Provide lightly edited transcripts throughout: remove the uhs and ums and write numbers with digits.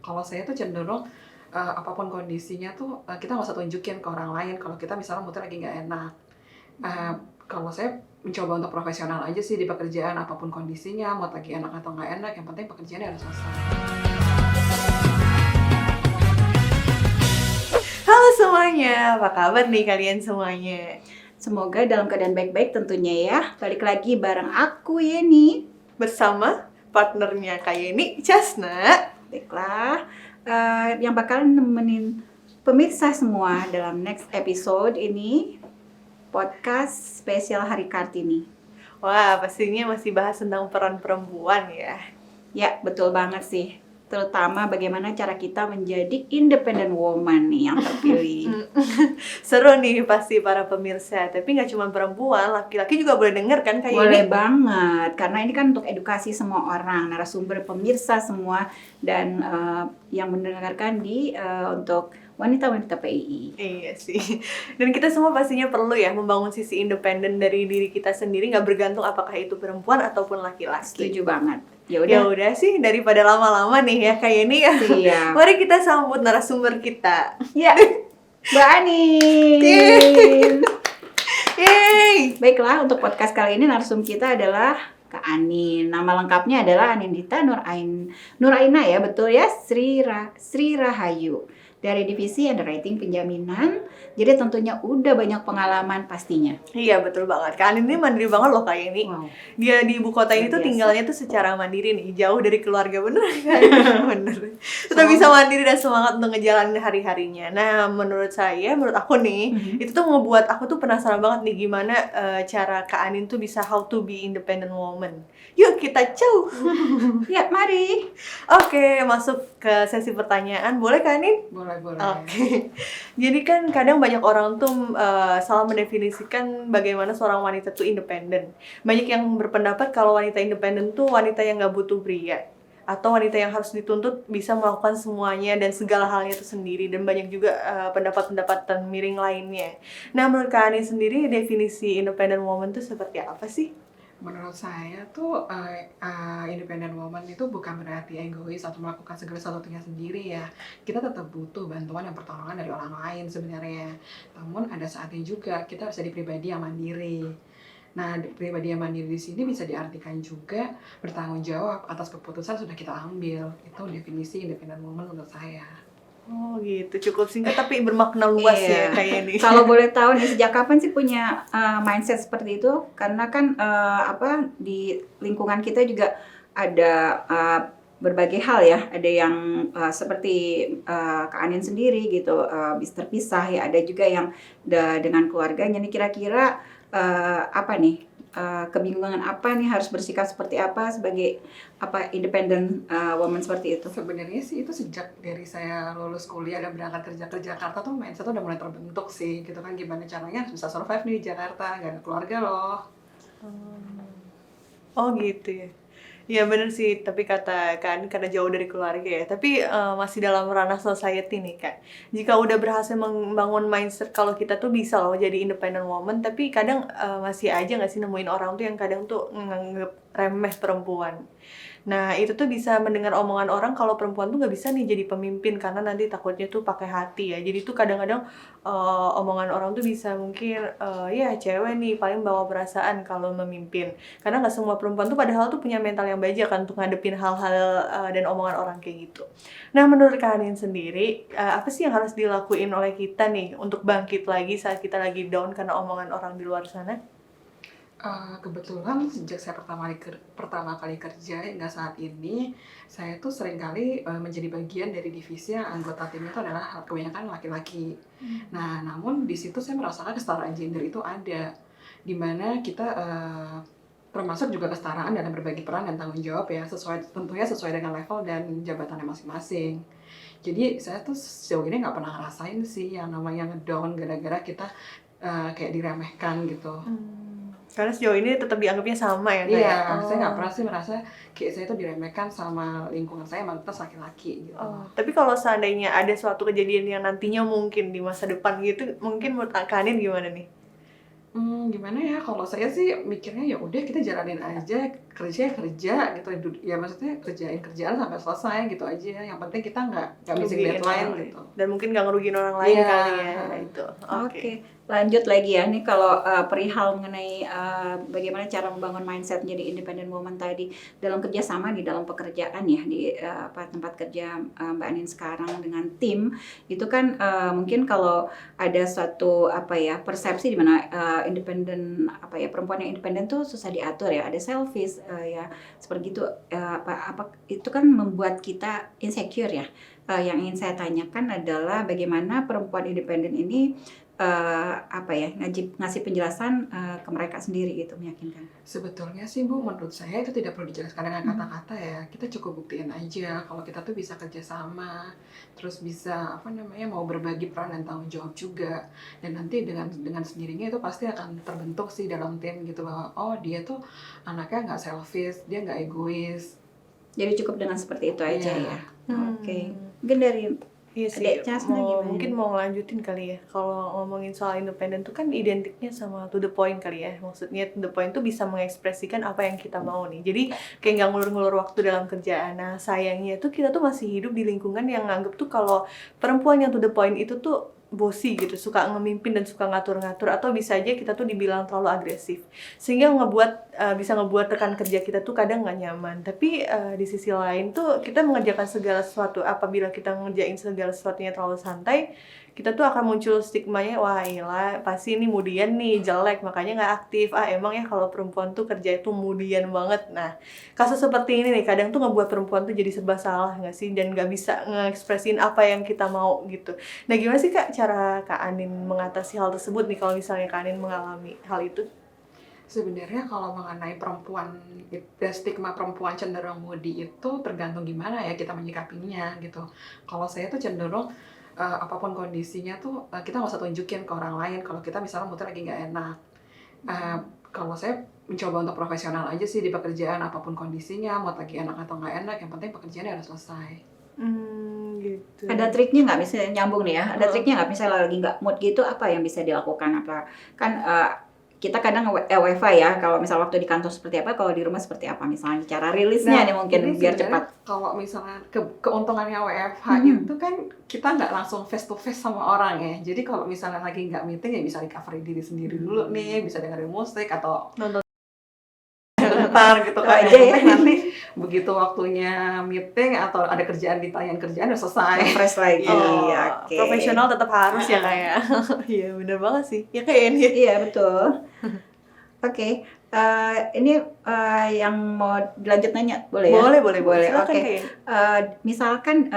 Kalau saya tuh cenderung apapun kondisinya tuh kita nggak usah tunjukin ke orang lain kalau kita misalnya moodnya lagi nggak enak. Eh, Kalau saya mencoba untuk profesional aja sih di pekerjaan, apapun kondisinya, mood lagi enak atau nggak enak, yang penting pekerjaannya harus selesai. Halo semuanya, apa kabar nih kalian semuanya? Semoga dalam keadaan baik-baik tentunya ya. Balik lagi bareng aku Yeni. Bersama partnernya Kak Yeni, Casna. Baiklah, yang bakal nemenin pemirsa semua dalam next episode ini podcast spesial Hari Kartini. Wah, pastinya masih bahas tentang peran perempuan ya. Ya, betul banget sih. Terutama bagaimana cara kita menjadi independent woman nih yang terpilih. Seru nih pasti para pemirsa, tapi nggak cuma perempuan, laki-laki juga boleh denger kan Kak Yeni? Boleh banget, karena ini kan untuk edukasi semua orang, narasumber, pemirsa semua, dan yang mendengarkan untuk wanita-wanita PII. Iya sih. Dan kita semua pastinya perlu ya membangun sisi independen dari diri kita sendiri, nggak bergantung apakah itu perempuan ataupun laki-laki. Setuju banget. Ya Ya udah. udah sih, daripada lama-lama nih ya Kak Yeni ya. Siap. Mari kita sambut narasumber kita. Ya, Mbak Anin. Yeay. Baiklah, untuk podcast kali ini narsum kita adalah Kak Anin. Nama lengkapnya adalah Anindita Nuraina ya, betul ya? Sri Rahayu. Dari Divisi Underwriting Penjaminan. Jadi tentunya udah banyak pengalaman pastinya. Iya betul banget. Kak Anin ini mandiri banget loh Kak Yeni. Wow. Dia di ibu kota ini tuh Biasa. tinggalnya tuh secara mandiri nih, jauh dari keluarga, bener kan? Bener. Tetap bisa mandiri dan semangat untuk ngejalanin hari-harinya. Nah, menurut aku nih, itu tuh ngebuat aku tuh penasaran banget nih gimana cara Kak Anin tuh bisa how to be independent woman. Yuk kita cow. Ya, mari. Oke, masuk ke sesi pertanyaan. Boleh Kak Anin? Boleh. Oke. Jadi kan kadang banyak orang tuh salah mendefinisikan bagaimana seorang wanita tuh independen. Banyak yang berpendapat kalau wanita independen tuh wanita yang nggak butuh pria, atau wanita yang harus dituntut bisa melakukan semuanya dan segala halnya itu sendiri. Dan banyak juga pendapat-pendapat miring lainnya. Nah, menurut Kak Ani sendiri definisi independent woman tuh seperti apa sih? Menurut saya tuh independent woman itu bukan berarti egois atau melakukan segala sesuatunya sendiri ya. Kita tetap butuh bantuan dan pertolongan dari orang lain sebenarnya. Namun ada saatnya juga kita harus jadi pribadi yang mandiri. Nah, pribadi yang mandiri di sini bisa diartikan juga bertanggung jawab atas keputusan sudah kita ambil. Itu definisi independent woman menurut saya. Oh gitu, cukup singkat tapi bermakna luas ya kayak ini. Kalau boleh tahu nih, sejak kapan sih punya mindset seperti itu? Karena kan di lingkungan kita juga ada berbagai hal ya. Ada yang seperti Kak Anin sendiri gitu, bisa terpisah ya. Ada juga yang dengan keluarganya nih. Kira-kira apa nih? Kebingungan apa nih, harus bersikap seperti apa sebagai independent woman seperti itu? Sebenarnya sih itu sejak dari saya lulus kuliah dan berangkat kerja ke Jakarta tuh mindset tuh udah mulai terbentuk sih gitu kan, gimana caranya harus bisa survive nih di Jakarta, gak ada keluarga loh. Oh gitu ya. Ya bener sih, tapi katakan karena jauh dari keluarga ya. Tapi masih dalam ranah society nih Kak. Jika udah berhasil membangun mindset kalau kita tuh bisa loh jadi independent woman, tapi kadang masih aja gak sih nemuin orang tuh yang kadang tuh nganggep remeh perempuan. Nah itu tuh bisa mendengar omongan orang kalau perempuan tuh gak bisa nih jadi pemimpin karena nanti takutnya tuh pakai hati ya. Jadi tuh kadang-kadang omongan orang tuh bisa mungkin ya cewek nih paling bawa perasaan kalau memimpin. Karena gak semua perempuan tuh padahal tuh punya mental yang baja kan untuk ngadepin hal-hal dan omongan orang kayak gitu. Nah menurut kalian sendiri apa sih yang harus dilakuin oleh kita nih untuk bangkit lagi saat kita lagi down karena omongan orang di luar sana? Kebetulan sejak saya pertama kali kerja hingga saat ini, saya tuh seringkali menjadi bagian dari divisi yang anggota timnya itu adalah kebanyakan laki-laki. Nah, namun di situ saya merasakan kesetaraan gender itu ada, di mana kita termasuk juga kesetaraan dalam berbagi peran dan tanggung jawab ya, tentunya sesuai dengan level dan jabatannya masing-masing. Jadi saya tuh sejauh ini nggak pernah ngerasain sih yang namanya ngedown gara-gara kita kayak diremehkan gitu. Karena sejauh ini tetap dianggapnya sama ya Kak? Iya, saya nggak pernah sih merasa kayak saya itu diremehkan sama lingkungan saya, mayoritas laki-laki gitu. Tapi kalau seandainya ada suatu kejadian yang nantinya mungkin di masa depan gitu, mungkin menurut Kak Anin gimana nih? Gimana ya, kalau saya sih mikirnya ya udah kita jalanin aja, kerja gitu, ya maksudnya kerjain kerjaan sampai selesai gitu aja. Yang penting kita nggak missing Ngerugiin deadline orang lain. gitu. Dan mungkin nggak ngerugiin orang lain Iya. kali ya itu. Oke, lanjut lagi ya. Nih kalau perihal mengenai bagaimana cara membangun mindset menjadi independent woman tadi dalam kerjasama di dalam pekerjaan ya di tempat kerja Mbak Anin sekarang dengan tim itu kan mungkin kalau ada suatu persepsi di mana independen perempuan yang independen tuh susah diatur ya, ada selfish ya seperti itu itu kan membuat kita insecure ya. Yang ingin saya tanyakan adalah bagaimana perempuan independen ini ngasih penjelasan ke mereka sendiri gitu, meyakinkan. Sebetulnya sih Bu, menurut saya itu tidak perlu dijelaskan dengan kata-kata ya. Kita cukup buktiin aja kalau kita tuh bisa kerjasama, terus bisa mau berbagi peran dan tanggung jawab juga. Dan nanti dengan sendirinya itu pasti akan terbentuk sih dalam tim gitu, bahwa oh dia tuh anaknya nggak selfish, dia nggak egois. Jadi cukup dengan seperti itu aja Iya. ya. Oke. Mungkin dari Iya sih, Adek Casna gimana? mungkin mau ngelanjutin kali ya. Kalau ngomongin soal independen tuh kan identiknya sama to the point kali ya. Maksudnya to the point tuh bisa mengekspresikan apa yang kita mau nih. Jadi kayak nggak ngulur-ngulur waktu dalam kerjaan. Nah sayangnya tuh kita tuh masih hidup di lingkungan yang nganggep tuh kalau perempuan yang to the point itu tuh bossy gitu, suka ngemimpin dan suka ngatur-ngatur, atau bisa aja kita tuh dibilang terlalu agresif, sehingga bisa ngebuat rekan kerja kita tuh kadang nggak nyaman. Tapi di sisi lain tuh kita mengerjakan segala sesuatu, apabila kita ngerjain segala sesuatunya terlalu santai, kita tuh akan muncul stigmanya, wah iyalah pasti ini mudian nih, jelek makanya nggak aktif, emang ya kalau perempuan tuh kerja itu mudian banget. Nah kasus seperti ini nih kadang tuh ngebuat perempuan tuh jadi serba salah nggak sih, dan nggak bisa ngekspresin apa yang kita mau gitu. Nah gimana sih Kak cara Kak Anin mengatasi hal tersebut nih kalau misalnya Kak Anin mengalami hal itu? Sebenarnya kalau mengenai perempuan, stigma perempuan cenderung moody itu tergantung gimana ya kita menyikapinya gitu. Kalau saya tuh cenderung apapun kondisinya tuh kita nggak usah tunjukin ke orang lain kalau kita misalnya moodnya lagi nggak enak. Kalau saya mencoba untuk profesional aja sih di pekerjaan, apapun kondisinya, mau lagi enak atau nggak enak, yang penting pekerjaannya harus selesai. Gitu. Ada triknya nggak, misalnya nyambung nih ya, ada triknya nggak misalnya lagi nggak mood gitu, apa yang bisa dilakukan? Apa kan kita kadang WFH ya, kalau misal waktu di kantor seperti apa, kalau di rumah seperti apa, misalnya cara rilisnya nih mungkin jadi biar sebenarnya cepat. kalau misalnya keuntungannya WFH itu kan kita nggak langsung face to face sama orang ya. Jadi kalau misalnya lagi nggak meeting ya bisa recovery diri sendiri dulu nih, bisa dengerin musik atau nonton bentar gitu kan. Aja ya. Nanti begitu waktunya meeting atau ada kerjaan, ditanyain kerjaan udah selesai. Fresh lagi. Oke. Profesional tetap harus ya kayak. Iya bener banget sih. Ya kayak ini. Iya betul. Oke. Ini yang mau dilanjut nanya boleh ya? Boleh. Silakan, Oke. Kayan. Misalkan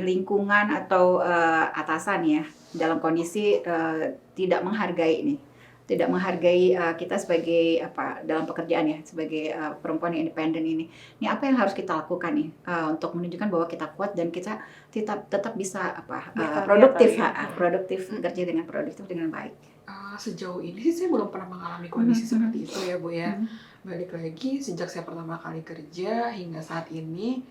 lingkungan atau atasan ya dalam kondisi tidak menghargai kita sebagai dalam pekerjaan ya, sebagai perempuan yang independen ini. Ini apa yang harus kita lakukan nih untuk menunjukkan bahwa kita kuat dan kita tetap bisa produktif kerja dengan produktif dengan baik. Sejauh ini sih saya belum pernah mengalami kondisi seperti itu ya Bu ya. Balik lagi, sejak saya pertama kali kerja hingga saat ini,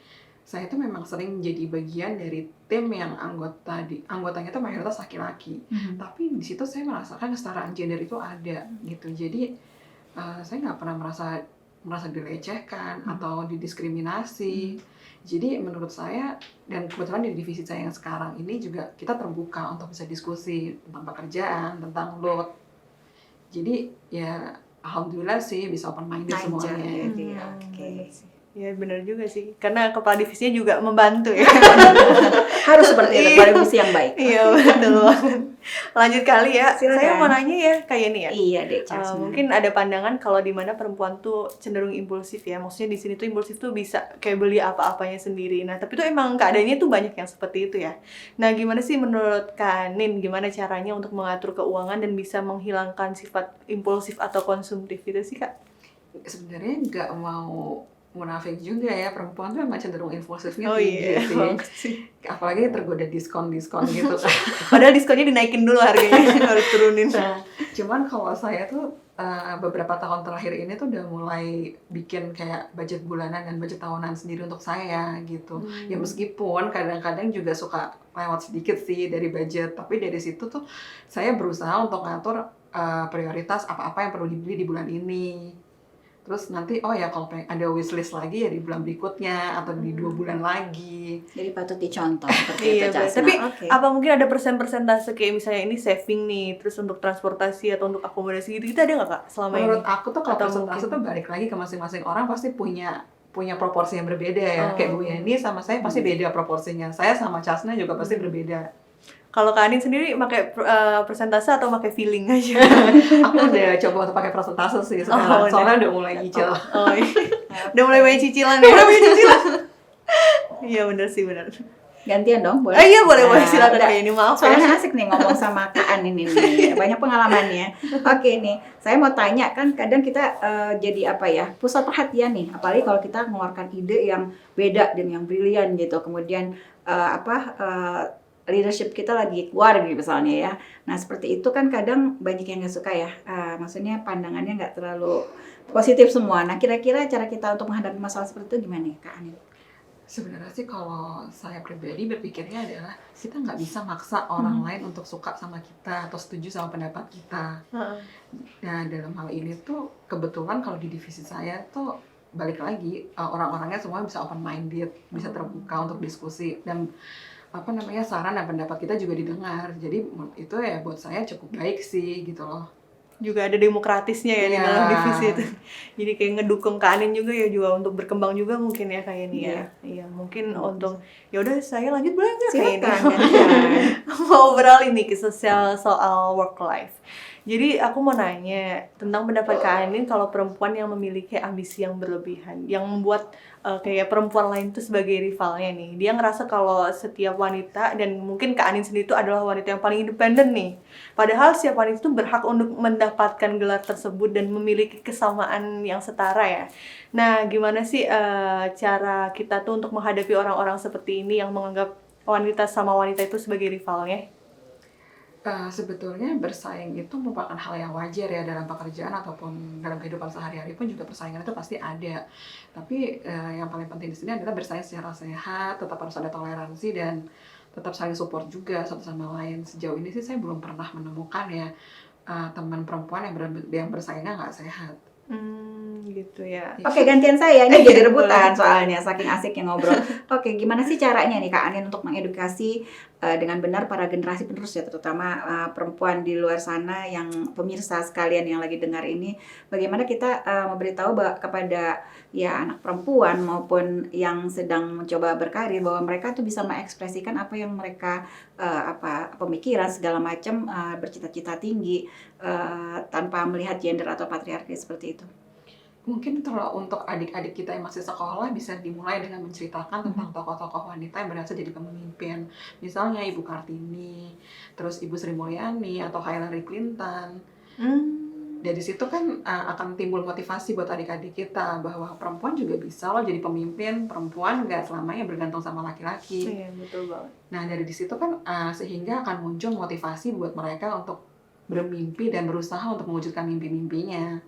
saya tuh memang sering jadi bagian dari tim yang anggotanya tuh mayoritas laki-laki. Tapi di situ saya merasakan kesetaraan gender itu ada gitu. Jadi saya nggak pernah merasa dilecehkan atau didiskriminasi. Jadi menurut saya, dan kebetulan di divisi saya yang sekarang ini juga kita terbuka untuk bisa diskusi tentang pekerjaan, tentang load. Jadi ya alhamdulillah sih bisa open minded semuanya. Oke. Ya benar juga sih, karena kepala divisinya juga membantu ya. Harus seperti itu, kepala divisi yang baik. Iya betul banget. Lanjut kali ya. Silakan. Saya mau nanya ya kayak ini ya. Iya deh, Casna. Mungkin ada pandangan kalau di mana perempuan tuh cenderung impulsif ya. Maksudnya di sini tuh impulsif tuh bisa kayak beli apa-apanya sendiri. Nah, tapi tuh emang keadaannya tuh banyak yang seperti itu ya. Nah, gimana sih menurut Kak Nin, gimana caranya untuk mengatur keuangan dan bisa menghilangkan sifat impulsif atau konsumtif itu sih, Kak? Sebenarnya nggak mau munafik juga ya, perempuan tuh emang cenderung impulsifnya iya, sih. Apalagi tergoda diskon gitu. Padahal diskonnya dinaikin dulu harganya, harus turunin. Nah, cuman kalau saya tuh beberapa tahun terakhir ini tuh udah mulai bikin kayak budget bulanan dan budget tahunan sendiri untuk saya gitu. Ya meskipun kadang-kadang juga suka lewat sedikit sih dari budget, tapi dari situ tuh saya berusaha untuk ngatur prioritas apa-apa yang perlu dibeli di bulan ini. Terus nanti oh ya kalau ada wishlist lagi ya di bulan berikutnya atau di 2 bulan lagi. Jadi patut dicontoh seperti Iya, itu, Cak. tapi Oke. apa mungkin ada persentase kayak misalnya ini saving nih, terus untuk transportasi atau untuk akomodasi gitu ada nggak Kak selama Menurut ini? aku tuh kalau Atau persentase mungkin- tuh balik lagi ke masing-masing orang pasti punya proporsi yang berbeda ya. Oh. Kayak Bu Yani sama saya pasti beda proporsinya. Saya sama Chasna juga pasti berbeda. Kalau Kak Anin sendiri pakai persentase atau pakai feeling aja? Aku udah coba untuk pakai persentase sih sekarang. Oh, Soalnya udah mulai nyicil. Oh iya. Udah mulai banyak cicilan ya? Udah banyak cicilan. Iya bener sih, bener. Gantian dong, boleh? Iya boleh Nah, silakan udah. kayak ini, maaf Soalnya ya. asik nih ngomong sama Kak Anin ini, banyak pengalamannya. Oke nih, saya mau tanya kan kadang kita jadi apa ya, pusat perhatian nih, apalagi kalau kita mengeluarkan ide yang beda dan yang brilian gitu, kemudian leadership kita lagi keluar gitu misalnya ya. Nah seperti itu kan kadang banyak yang nggak suka ya, maksudnya pandangannya nggak terlalu positif semua. Nah kira-kira cara kita untuk menghadapi masalah seperti itu gimana nih Kak Anin? Sebenarnya sih kalau saya pribadi berpikirnya adalah kita nggak bisa maksa orang lain untuk suka sama kita atau setuju sama pendapat kita. Nah dalam hal ini tuh kebetulan kalau di divisi saya tuh balik lagi orang-orangnya semua bisa open minded, bisa terbuka untuk diskusi dan saran dan pendapat kita juga didengar. Jadi itu ya buat saya cukup baik sih gitu loh. Juga ada demokratisnya ya di Iya. dalam divisi itu. Jadi kayak ngedukung Kak Anin juga ya, juga untuk berkembang juga mungkin ya kayak ini ya. Iya, mungkin untuk ya udah saya lanjut boleh nggak kayak ini? Silakan gantian. Mau beralih nih ke soal work life. Jadi aku mau nanya tentang pendapat Kak Anin kalau perempuan yang memiliki ambisi yang berlebihan, yang membuat kayak perempuan lain tuh sebagai rivalnya nih. Dia ngerasa kalau setiap wanita, dan mungkin Kak Anin sendiri itu adalah wanita yang paling independen nih. Padahal setiap wanita itu berhak untuk mendapatkan gelar tersebut dan memiliki kesamaan yang setara ya. Nah, gimana sih cara kita tuh untuk menghadapi orang-orang seperti ini yang menganggap wanita sama wanita itu sebagai rivalnya? Sebetulnya bersaing itu merupakan hal yang wajar ya dalam pekerjaan ataupun dalam kehidupan sehari-hari pun juga persaingan itu pasti ada. Tapi yang paling penting di sini adalah bersaing secara sehat, tetap harus ada toleransi dan tetap saling support juga satu sama lain. Sejauh ini sih saya belum pernah menemukan ya teman perempuan yang bersaingnya nggak sehat. Gitu ya. Oke, gantian saya. Ini jadi rebutan soalnya, saking asiknya ngobrol. Oke, gimana sih caranya nih Kak Anin untuk mengedukasi dengan benar para generasi penerus ya, terutama perempuan di luar sana yang pemirsa sekalian yang lagi dengar ini, bagaimana kita memberitahu kepada ya anak perempuan maupun yang sedang mencoba berkarir bahwa mereka tuh bisa mengekspresikan apa yang mereka pemikiran segala macam, bercita-cita tinggi tanpa melihat gender atau patriarki seperti itu. Mungkin kalau untuk adik-adik kita yang masih sekolah bisa dimulai dengan menceritakan tentang tokoh-tokoh wanita yang berhasil jadi pemimpin. Misalnya Ibu Kartini, terus Ibu Sri Mulyani atau Hillary Clinton. Dari situ kan akan timbul motivasi buat adik-adik kita bahwa perempuan juga bisa loh jadi pemimpin, perempuan nggak selamanya bergantung sama laki-laki. Iya, betul banget. Nah dari situ kan sehingga akan muncul motivasi buat mereka untuk bermimpi dan berusaha untuk mewujudkan mimpi-mimpinya.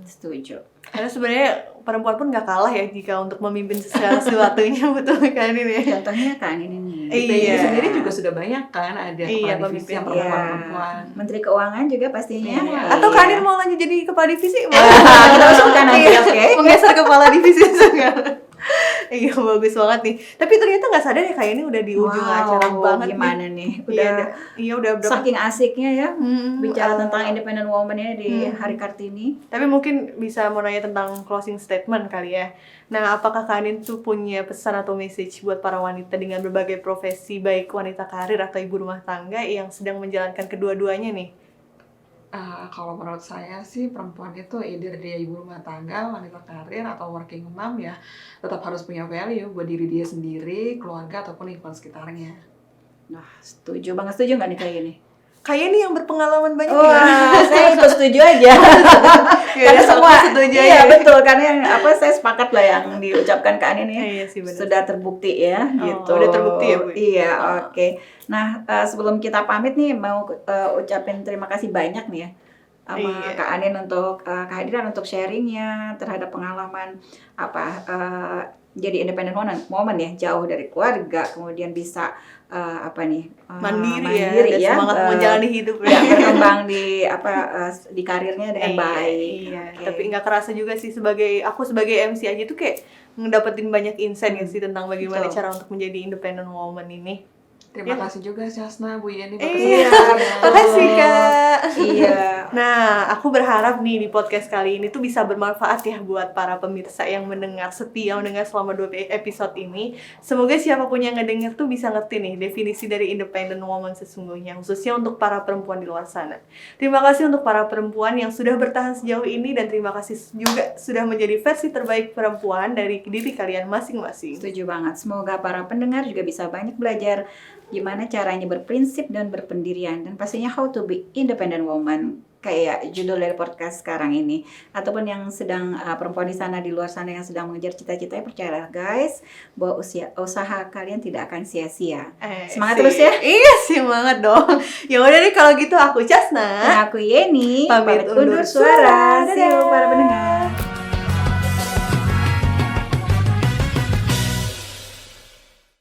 Setuju. Karena sebenarnya perempuan pun nggak kalah ya jika untuk memimpin segala sesuatunya, betul kan ini ya. Contohnya Kak Anin ini. Di PNI Iya. sendiri juga sudah banyak kan ada Iya, kepala divisi yang pemimpin. perempuan. Menteri Keuangan juga pastinya. Iya. Atau Kak Anin mau lanjut jadi kepala divisi? Kita usulkan nanti, oke? Menggeser kepala divisi sekarang. Iya, bagus banget nih. Tapi ternyata nggak sadar ya kayak ini udah di ujung acara banget gimana nih? Udah berapa? Saking asiknya ya bicara eh, tentang independent woman ini di Hari Kartini. Tapi mungkin bisa mau nanya tentang closing statement kali ya. Nah, apakah Kak Anin tuh punya pesan atau message buat para wanita dengan berbagai profesi, baik wanita karir atau ibu rumah tangga yang sedang menjalankan kedua-duanya nih? Kalau menurut saya sih perempuan itu either dia ibu rumah tangga, wanita karir, atau working mom ya tetap harus punya value buat diri dia sendiri, keluarga, ataupun lingkungan sekitarnya. Nah, setuju banget, setuju nggak nih kayak gini? Kayak ini yang berpengalaman banyak Wah, saya ikut setuju aja. Karena semua setuju iya aja. betul, karena yang saya sepakat lah yang diucapkan Kak Anin ya. Iya sih, benar. Sudah terbukti ya gitu. Udah terbukti ya, Bu? Iya, oke. Nah, sebelum kita pamit nih mau ucapin terima kasih banyak nih ya sama Kak Anin untuk kehadiran, untuk sharingnya terhadap pengalaman jadi independent woman ya, jauh dari keluarga, kemudian bisa mandiri ya, semangat menjalani hidup ya, berkembang di karirnya dengan baik. Iya. Tapi nggak kerasa juga sih sebagai MC aja tuh kayak ngedapetin banyak insight sih tentang bagaimana cara untuk menjadi independent woman ini. Terima kasih juga Syasna, Bu Yeni. Iya, makasih Kak. Iya. Nah, aku berharap nih di podcast kali ini tuh bisa bermanfaat ya buat para pemirsa yang setia mendengar selama 2 episode ini. Semoga siapapun yang ngedenger tuh bisa ngerti nih definisi dari independent woman sesungguhnya, khususnya untuk para perempuan di luar sana. Terima kasih untuk para perempuan yang sudah bertahan sejauh ini, dan terima kasih juga sudah menjadi versi terbaik perempuan dari diri kalian masing-masing. Setuju banget. Semoga para pendengar juga bisa banyak belajar gimana caranya berprinsip dan berpendirian, dan pastinya how to be independent woman kayak judul dari podcast sekarang ini. Ataupun yang sedang perempuan di sana, di luar sana yang sedang mengejar cita-citanya, percayalah guys bahwa usaha kalian tidak akan sia-sia. Semangat terus ya. Iya, semangat dong. Ya udah deh kalau gitu, aku Casna Dan aku Yeni pamit undur suara. See you para pendengar.